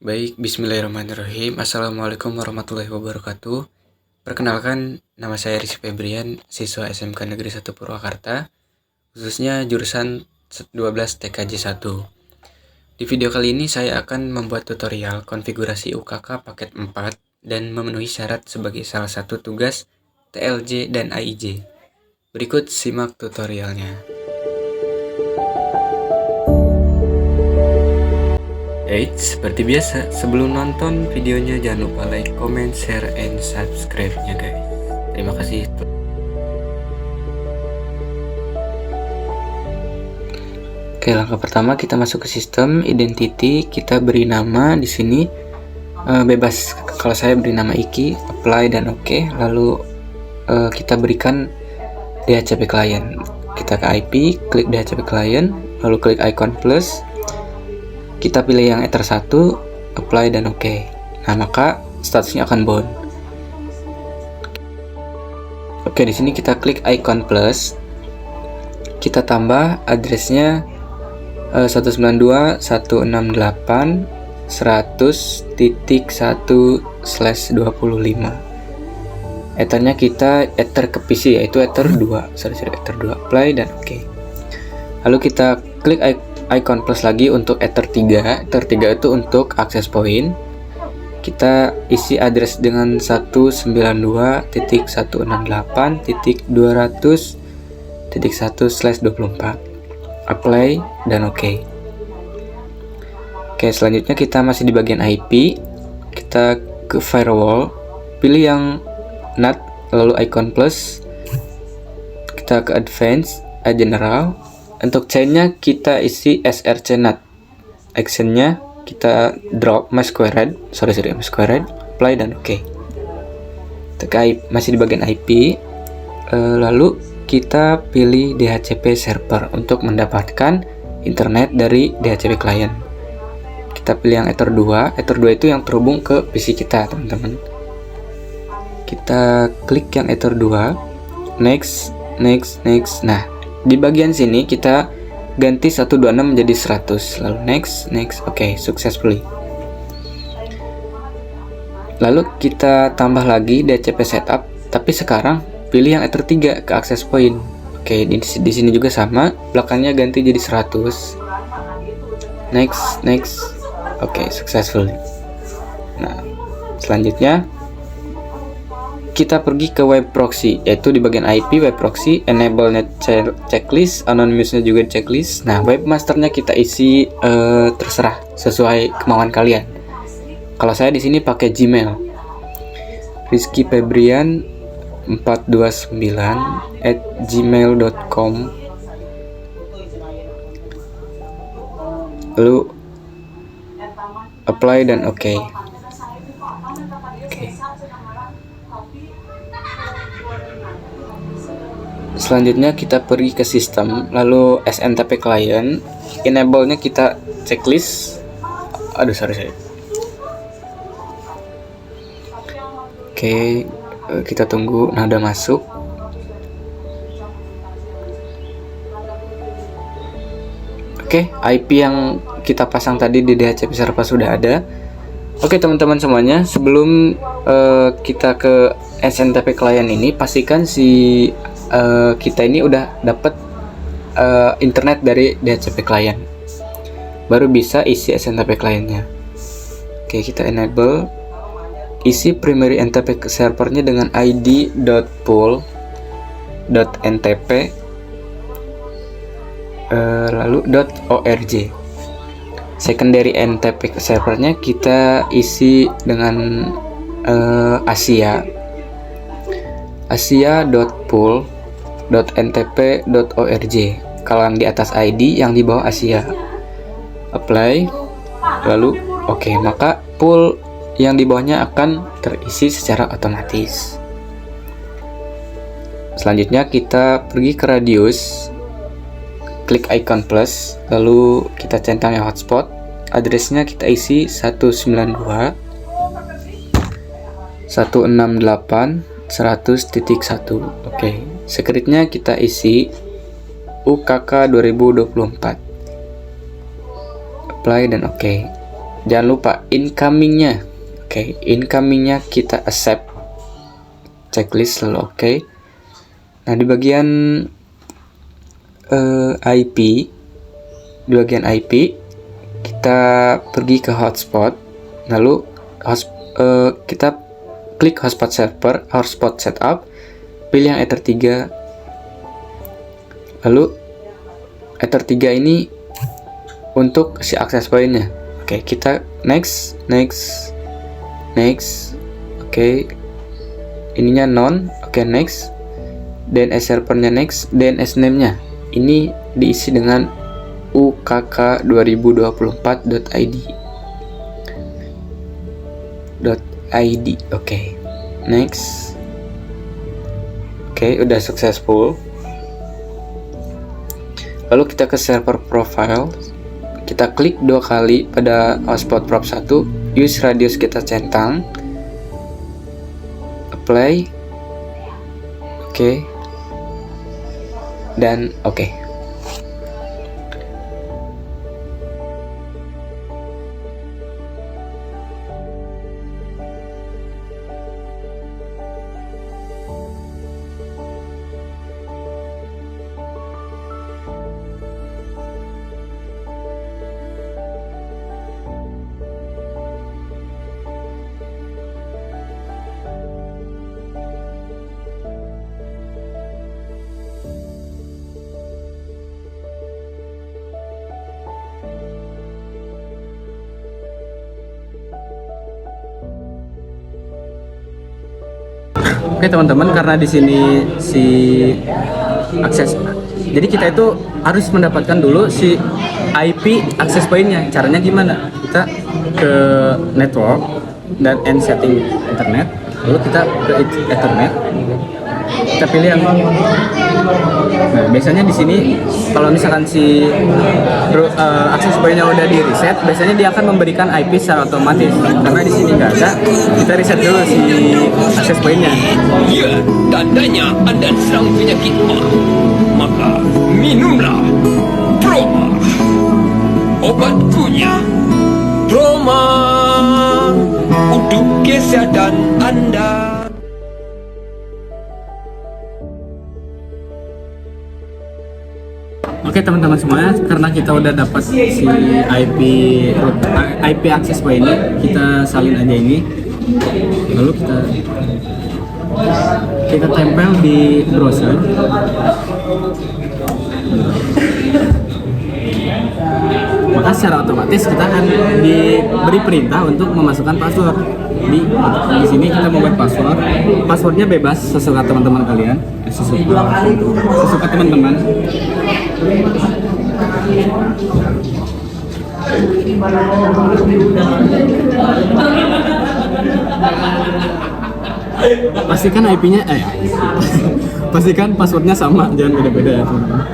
Baik, bismillahirrahmanirrahim. Assalamualaikum warahmatullahi wabarakatuh. Perkenalkan, nama saya Rizky Febrian, siswa SMK Negeri 1 Purwakarta, khususnya jurusan 12 TKJ 1. Di video kali ini saya akan membuat tutorial konfigurasi UKK paket 4 dan memenuhi syarat sebagai salah satu tugas TLJ dan AIJ. Berikut simak tutorialnya. Seperti biasa, sebelum nonton videonya jangan lupa like, comment, share, and subscribe-nya guys. Terima kasih. Oke, langkah pertama kita masuk ke sistem identity, kita beri nama di sini bebas. Kalau saya beri nama Iki, apply dan oke. Lalu kita berikan DHCP client. Kita ke IP, klik DHCP client, lalu klik icon plus. Kita pilih yang Ether 1, apply dan oke. Nah, maka statusnya akan bound. Oke, di sini kita klik icon plus. Kita tambah addressnya 192.168.100.1/25. Ethernya kita Ether ke PC, yaitu Ether 2. Ether 2, apply dan oke. Lalu kita klik icon plus lagi untuk Ether 3. Ether 3 itu untuk access point. Kita isi address dengan 192.168.200.1/24. Apply dan oke. Oke, selanjutnya kita masih di bagian IP. Kita ke firewall, pilih yang NAT, lalu icon plus. Kita ke advanced, general. Untuk chainnya kita isi src NAT. Actionnya kita drop masquerade, apply dan oke. Masih di bagian IP. Lalu kita pilih DHCP server untuk mendapatkan internet dari DHCP client. Kita pilih yang Ether 2. Ether 2 itu yang terhubung ke PC kita, teman-teman. Kita klik yang Ether 2. Next. Nah, di bagian sini kita ganti 126 menjadi 100. Lalu next. Oke, successfully. Lalu kita tambah lagi DHCP setup, tapi sekarang pilih yang Ether 3 ke access point. Oke, di sini juga sama, belakangnya ganti jadi 100. Next. Oke, successfully. Nah, selanjutnya kita pergi ke web proxy, yaitu di bagian IP web proxy, enable net checklist, anonymous-nya juga checklist. Nah, webmasternya kita isi terserah sesuai kemauan kalian. Kalau saya di sini pakai Gmail, Rizky Febrian 429@gmail.com. Lalu apply dan oke. Selanjutnya kita pergi ke sistem, lalu SNTP client, enable-nya kita checklist. Oke, kita tunggu. Nah, udah masuk. Oke, IP yang kita pasang tadi di DHCP server sudah ada. Oke, teman-teman semuanya, sebelum kita ke SNTP client ini, pastikan kita ini udah dapat internet dari DHCP client, baru bisa isi SNTP clientnya. Oke, kita enable, isi primary NTP servernya dengan id.pool.ntp lalu .org. Secondary NTP servernya kita isi dengan asia.pool.ntp.org. Kalau yang di atas ID, yang di bawah Asia. Apply, lalu oke, maka pool yang di bawahnya akan terisi secara otomatis. Selanjutnya kita pergi ke radius, klik icon plus, lalu kita centang yang hotspot. Addressnya kita isi 192.168.100.1. Oke, secretnya kita isi UKK 2024. Apply dan oke. jangan lupa incomingnya. Oke, incomingnya kita accept, checklist lalu oke. Nah di bagian IP, kita pergi ke hotspot, lalu kita klik hotspot server, hotspot setup, pilih yang Ether 3, lalu Ether 3 ini untuk si access point-nya. Oke, kita next. Oke, ininya non. Oke, next. DNS servernya next. DNS name-nya ini diisi dengan ukk2024.id. Oke, next. Oke, udah successful. Lalu kita ke server profile. Kita klik 2 kali pada hotspot prop 1, use radius kita centang, apply, oke, dan oke. Oke teman-teman, karena di sini si akses, jadi kita itu harus mendapatkan dulu si IP access point-nya. Caranya gimana? Kita ke network dan end setting internet, lalu kita ke Ethernet, kita pilih yang nah biasanya di sini kalau misalkan si akses point-nya udah di reset, biasanya dia akan memberikan IP secara otomatis. Karena di sini nggak ada, kita reset dulu si akses point-nya. Ya, tandanya Anda sedang penyakit mah. Maka minumlah Proma, obat kunyah. Proma untuk kesehatan Anda. Oke teman-teman semuanya, karena kita udah dapat si IP access point ini, kita salin aja ini, lalu kita tempel di browser. Maka secara otomatis kita akan diberi perintah untuk memasukkan password. Di sini kita membuat password. Passwordnya bebas sesuka teman-teman kalian, sesuka teman-teman. Pastikan IP-nya pastikan passwordnya sama, jangan beda-beda ya teman-teman.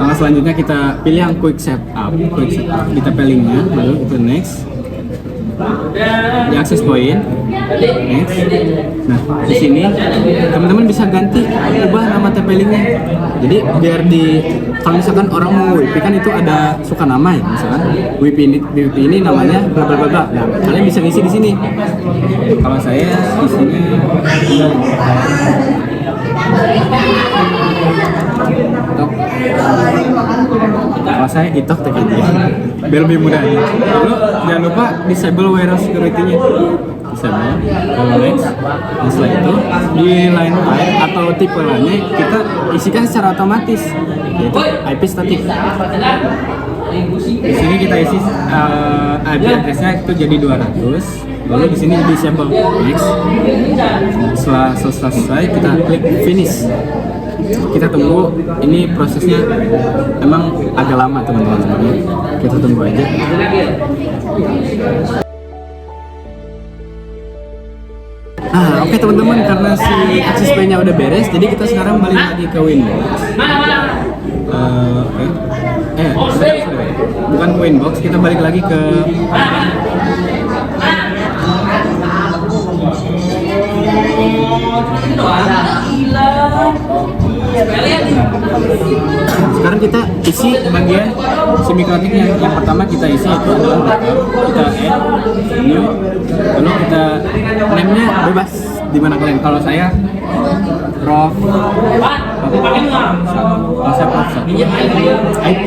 Nah, selanjutnya kita pilih yang quick setup, kita linknya, lalu kita next. Di access point, next. Nah, di sini teman-teman bisa ubah nama TP-Linknya. Jadi biar kalau misalkan orang mau WP kan itu ada suka nama ya, misalkan WP ini namanya bla bla bla. Nah, kalian bisa ngisi di sini. Kalau saya isinya kalau saya itok TPD biar lebih mudah aja. Lalu jangan lupa disable warehouse security-nya, disable. Next. Nah, setelah itu di line type atau tipe lainnya kita isikan secara otomatis, yaitu IP static. Di sini kita isi IP address-nya itu jadi 200. Lalu di sini disable. Next. Setelah selesai kita klik finish. Kita tunggu, ini prosesnya emang agak lama teman-teman sebenarnya. Kita tunggu aja. Oke teman-teman, karena si access point-nya udah beres, jadi kita sekarang balik lagi ke Winbox. Bukan ke Winbox, kita balik lagi ke Sekarang kita isi bagian semikrotiknya. Yang pertama kita isi itu adalah lookup. Kita add new, lalu kita name-nya bebas di mana kalian. Kalau saya prof, kalau saya prof IP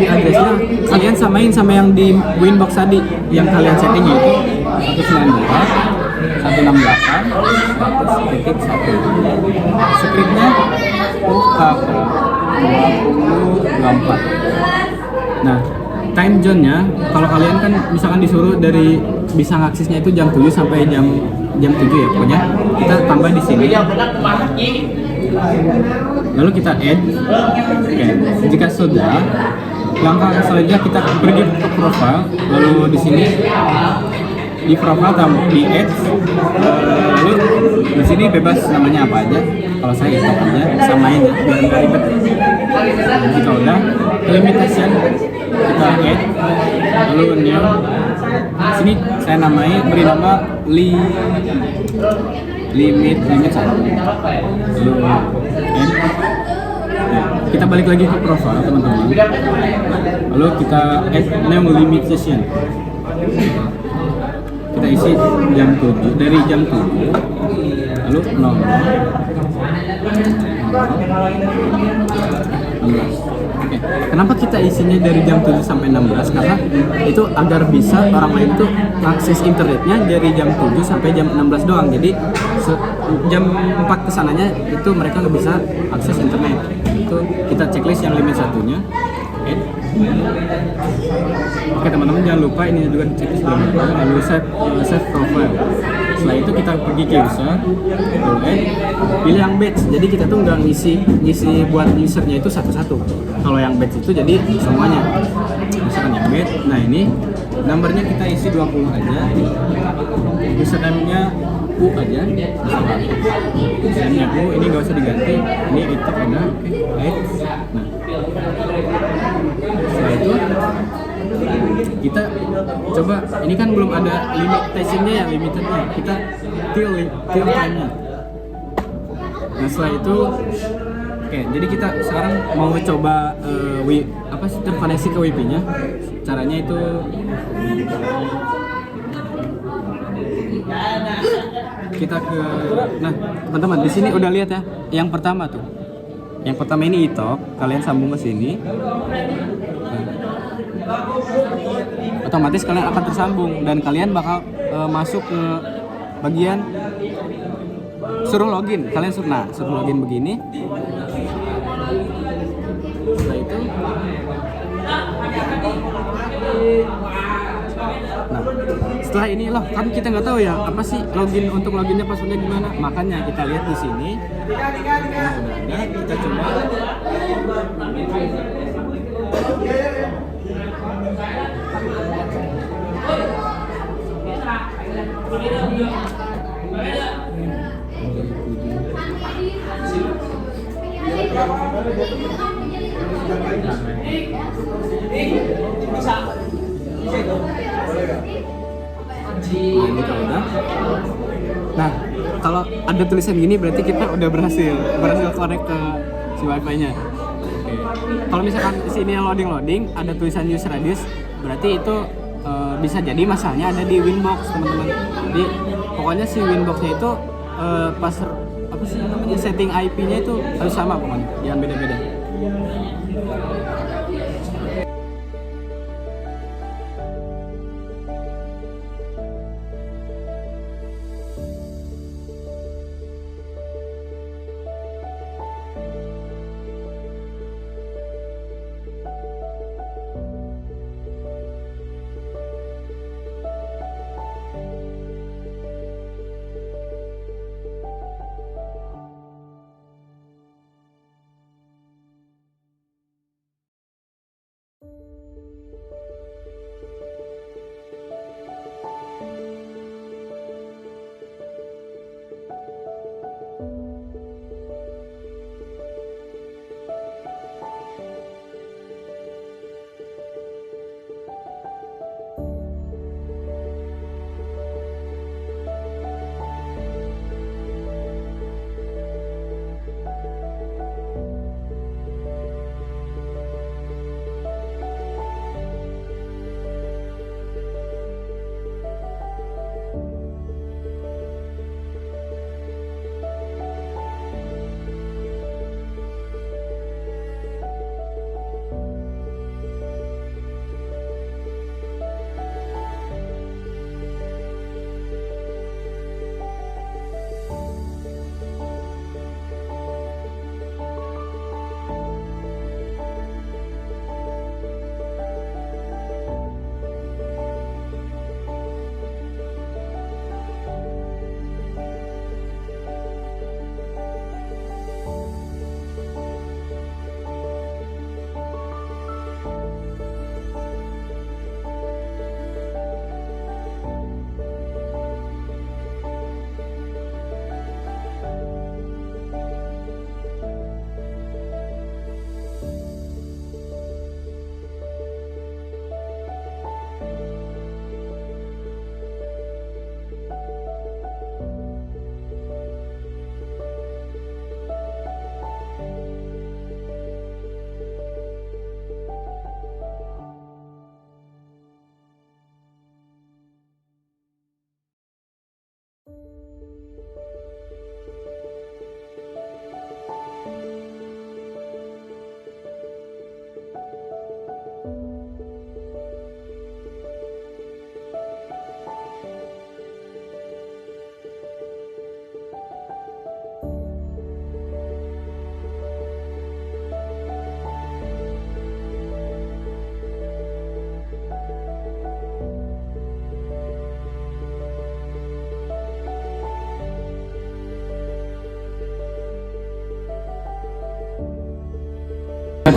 address-nya kalian samain sama yang di Winbox tadi, yang kalian setting itu 192.168.1. Scriptnya UKK 2024. Nah, time zone-nya kalau kalian kan misalkan disuruh dari bisa ngaksesnya itu jam 7 sampai jam 7 ya, pokoknya kita tambah di sini. Lalu kita add. Oke, jika sudah, langkah selanjutnya kita pergi ke profile, lalu di sini di profile di add, lalu di sini bebas namanya apa aja. Kalau saya itu aja samain ya biar nggak ribet. Jika udah limitation kita add, lalu new. Sini saya beri nama limit 1. Lalu end. Kita balik lagi ke profile teman-teman. Lalu kita add new limitation. Kita isi jam 7, dari jam 7 lalu 0. Oke. Kenapa kita isinya dari jam 7 sampai 16? Karena itu agar bisa orang lain tuh akses internetnya dari jam 7 sampai jam 16 doang. Jadi jam 4 kesananya itu mereka nggak bisa akses internet. Itu kita checklist yang limit satunya. Oke teman-teman, jangan lupa ini juga checklist lalu save profile. Setelah itu kita pergi ke user, pilih yang batch. Jadi kita tuh nggak ngisi buat usernya itu satu-satu. Kalau yang batch itu jadi semuanya. Misalkan yang batch, nah ini numbernya kita isi 20 aja. Username-nya U aja. Username-nya U, ini nggak usah diganti. Ini itu ada, nah setelah itu kita coba, ini kan belum ada limitationnya ya, limitednya kita till time-nya. Nah setelah itu oke, jadi kita sekarang mau coba terkoneksi ke WiFi-nya. Caranya itu kita ke, nah teman-teman di sini udah lihat ya, yang pertama tuh. Yang pertama ini e-talk, kalian sambung ke sini. Otomatis kalian akan tersambung dan kalian bakal masuk ke bagian suruh login. Kalian suruh login begini. Setelah itu nah, setelah ini loh, kan kita nggak tahu ya apa sih untuk loginnya passwordnya gimana. Makanya kita lihat di sini. Nah, kita coba. Nah, kalau ada tulisan gini berarti kita udah berhasil connect ke si wifi-nya. Oke. Kalau misalkan di sini loading ada tulisan user address, berarti itu bisa jadi masalahnya ada di Winbox teman-teman. Jadi pokoknya si Winbox-nya itu pas setting IP-nya itu harus sama pokoknya, jangan beda-beda.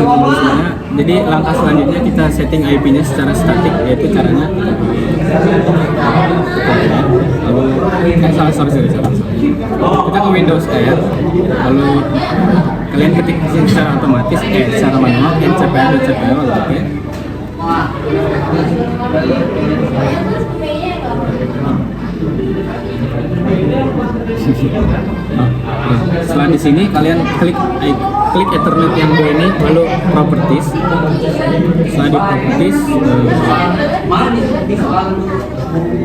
teman-teman semuanya. Jadi langkah selanjutnya kita setting IP-nya secara statik, yaitu caranya kita ke Windows R, lalu kalian ketik di sini secara otomatis, secara manual ncpl.cpl, oke. Setelah di sini kalian klik Ethernet yang dua ini, lalu properties. Setelah di properties,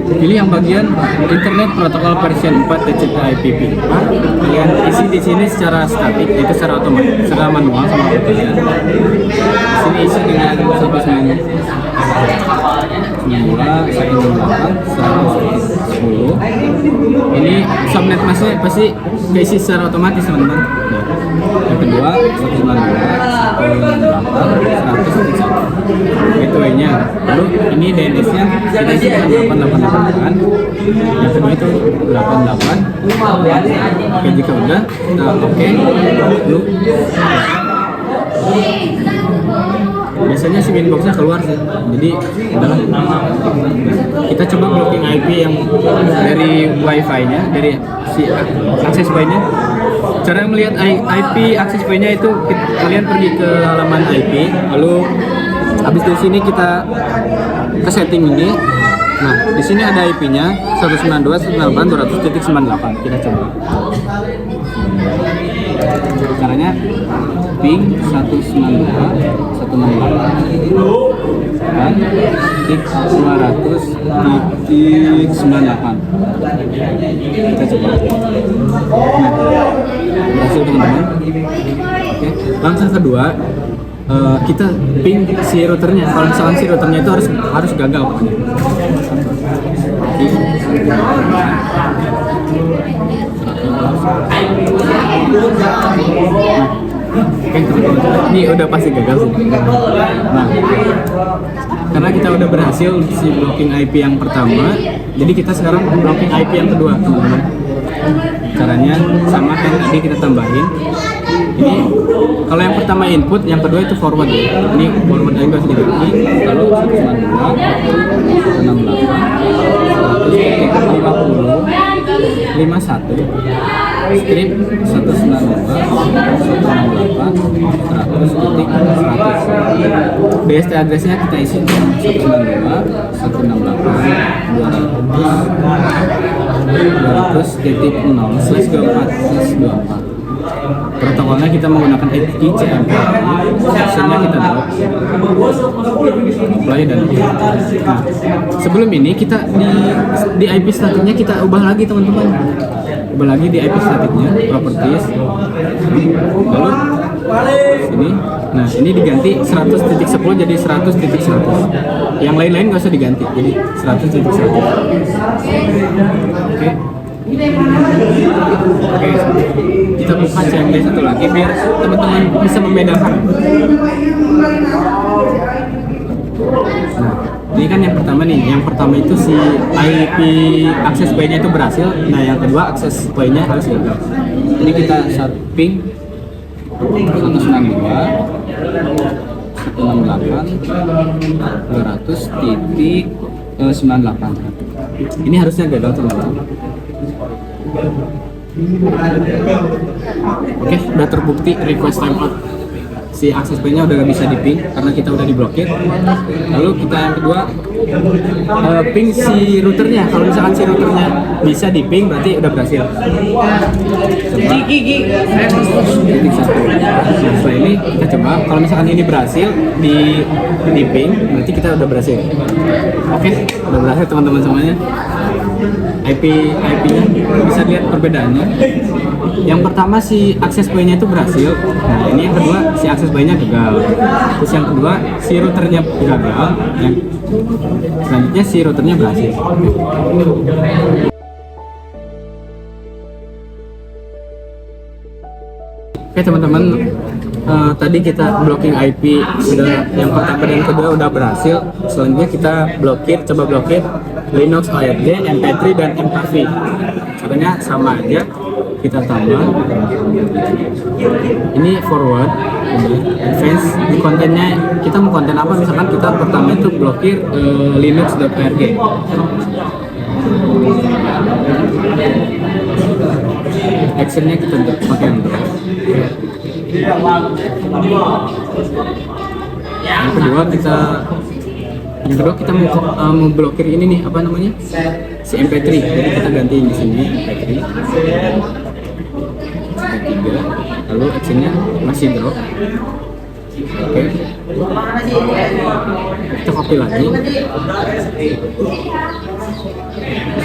pilih yang bagian Internet Protocol version 4 TCP/IP. Kalian isi di sini secara statik, yaitu secara otomatis, secara manual sama kalian. Di sini isi dengan 192.168.110. Ini subnet masnya pasti keisi secara otomatis, teman-teman. Yang kedua 192.168.110 gateway-nya. Lalu ini DNS-nya kita isi dengan 8888. Yang kedua itu 88. Oke, jika udah kita oke. Lalu biasanya si inbox-nya keluar sih, jadi adalah kita coba blocking IP yang dari wifi-nya, dari si access point-nya. Cara melihat IP access point-nya itu kalian pergi ke halaman IP, lalu habis dari sini kita ke setting ini. Nah, di sini ada IP-nya 192.168.200.98. Kita coba. Caranya ping 192.168.200.98. Kita coba. Nah, berhasil, teman-teman. Oke. Langkah kedua, kita ping si routernya. Kalau misalkan si routernya itu harus gagal pokoknya. Oke, ini udah pasti gagal sih. Nah, karena kita udah berhasil si blocking IP yang pertama, jadi kita sekarang blocking IP yang kedua, teman-teman. Caranya sama kan tadi kita tambahin. Ini kalau yang pertama input, yang kedua itu forward ya. Ini forward yang harus diganti. Lalu 192.168.150.51 script 192.168.100.100. BST address-nya kita isi 192.168.200.0/24/24. Protokolnya kita menggunakan ICMP, versionnya kita download, apply dan nah, sebelum ini kita di IP statiknya kita ubah lagi, teman-teman. Ubah lagi di IP statiknya, properties, lalu sini. Nah, ini diganti 100.10 jadi 100.100. Yang lain-lain nggak usah diganti, jadi 100.100. Oke. Oke, kita buka CMD satu lagi biar teman-teman bisa membedakan. Nah, ini kan yang pertama nih. Yang pertama itu si IP access point-nya itu berhasil. Nah, yang kedua access point-nya harus gagal. Ini kita ping 192.200.98. Ini harusnya gagal, teman-teman. Oke, udah terbukti request timeout. Si access point-nya udah gak bisa di-ping karena kita udah diblokir. Lalu kita yang kedua ping si routernya. Kalau misalkan si routernya bisa di-ping berarti udah berhasil. Coba. Setelah ini kita coba. Kalau misalkan ini berhasil di-ping berarti kita udah berhasil. Oke, udah berhasil, teman-teman semuanya. IP-nya bisa lihat perbedaannya. Yang pertama si access point-nya itu berhasil. Nah, ini yang kedua si access point-nya gagal. Terus yang kedua si routernya gagal. Yang selanjutnya si routernya berhasil. Oke, teman-teman, tadi kita blocking IP sudah, yang pertama dan kedua udah berhasil. Selanjutnya kita coba blokir Linux, ORG, MP3 dan MKV. Caranya sama aja, kita tambah ini forward Advance di kontennya kita mau konten apa, misalkan kita pertama itu blokir linux.org. Actionnya kita pakai yang draw. Yang kedua kita mau blokir ini nih, apa namanya, si MP3. Jadi kita gantiin di sini MP3. Lalu actionnya masih draw. Oke. Kita copy lagi.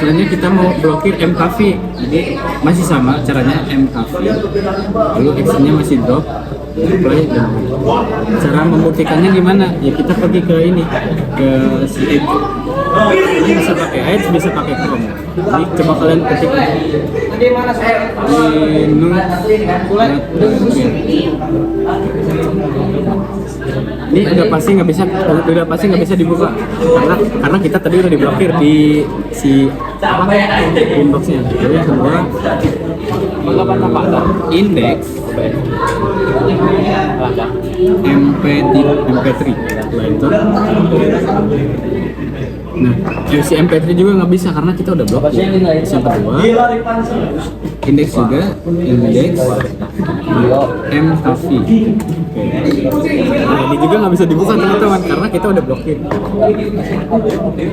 Selanjutnya kita mau blokir mkv. Jadi masih sama caranya mkv. Lalu actionnya masih drop. Play dan cara membuktikannya gimana? Ya kita pergi ke ini, ke si Edge. Ini bisa pakai Edge, bisa pakai Chrome. Jadi coba kalian ketik ini udah pasti nggak bisa dibuka karena kita tadi udah diblokir di si apa inboxnya. Lalu yang kedua indeks MP3 enter. Nah, si MP3 juga nggak bisa karena kita udah blok. Yang kedua, indeks juga, indeks mkv. Nah, ini juga nggak bisa dibuka teman-teman karena kita udah blokir. Oke.